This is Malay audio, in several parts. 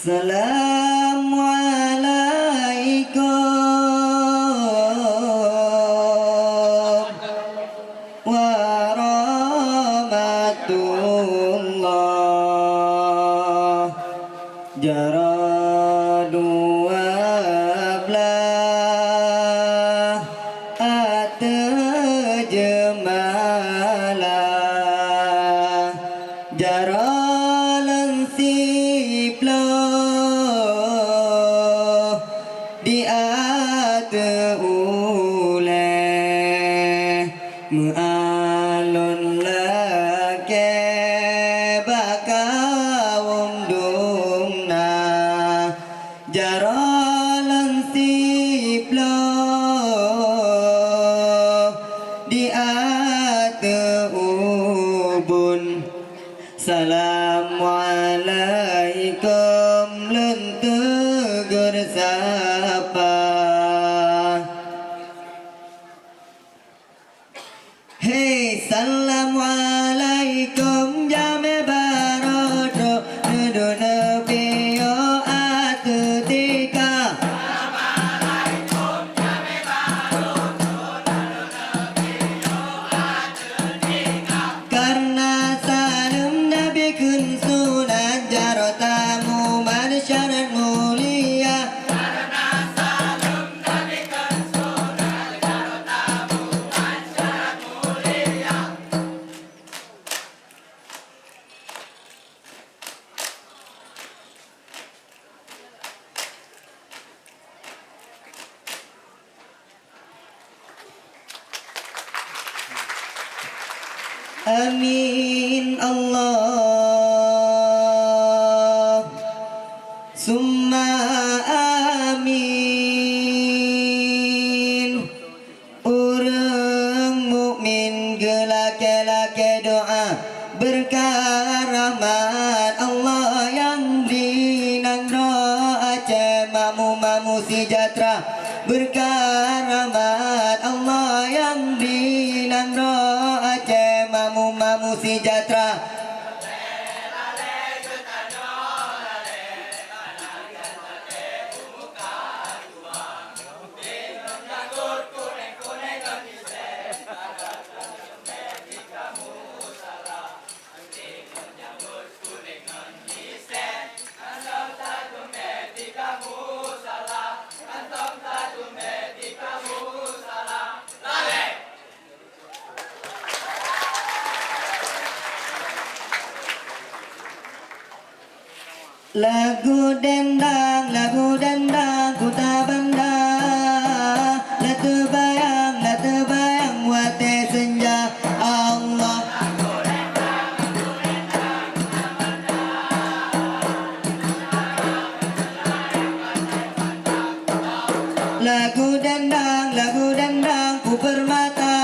Assalamualaikum warahmatullah. Jara dua belah atejemalah jara lansiplah di atuleh maalun lake bakawum dumna jaralan siploh di atubun. Assalamualaikum lentegur sapa. Hey, assalamualaikum jame barodo nudu nebio atutika. Assalamualaikum jame barodo nudu nebio atutika. Karena salam nabi kun sunan jarotamu manusia mulia. Amin Allah summa amin. Urang mukmin gelake-lake doa berkah rahmat Allah yang dinang doa cemamu sejahtera berkah rahmat Allah yang dinang doa cemamu sejahtera. Lagu dendang kuta banda la terbayang wate senja Allah. Lagu dendang ku permata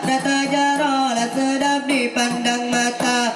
data jaro la sedap dipandang mata.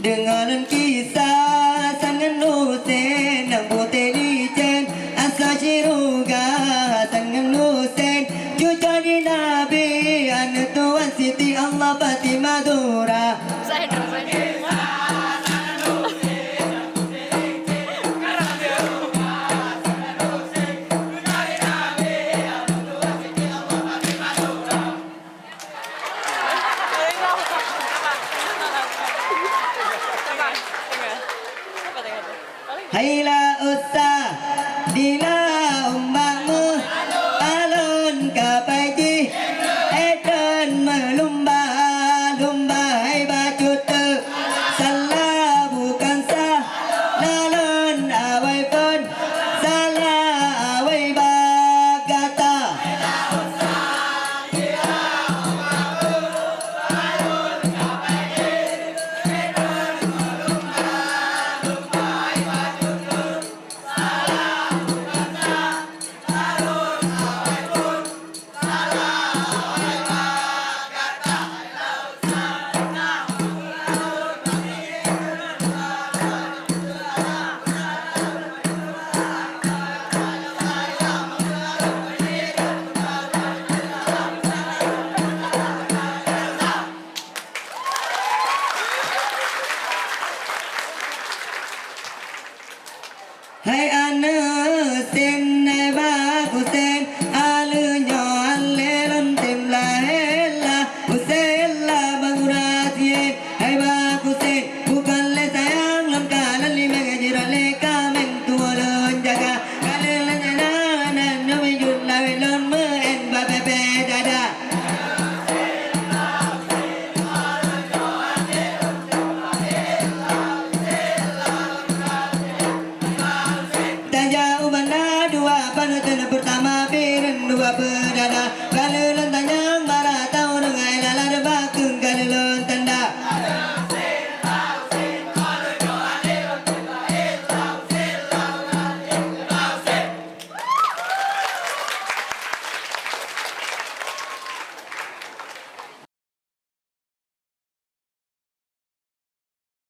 Dengan kisah sangan Hussein yang putih licin asal Syiruga sangan Hussein cucu di Nabi anak Tuan Siti Allah Fatimah Zura. Haila Ustaz Dila umbakmu Alun kapaji Eden melumba Lumba hai bacut Salah bukan sah Lalun awai pun Salah awai bagata. Hai ane sen hai ba Hussein alu nyo alle lon tim la hela Hussein la bangurat ye hai ba Hussein bukan le sayang lon kalan lima gajira le kamen tua lon jaga kalan la jana nan no me yut la lon me en ba be dada. Jauh mana dua panutan pertama piring dua berada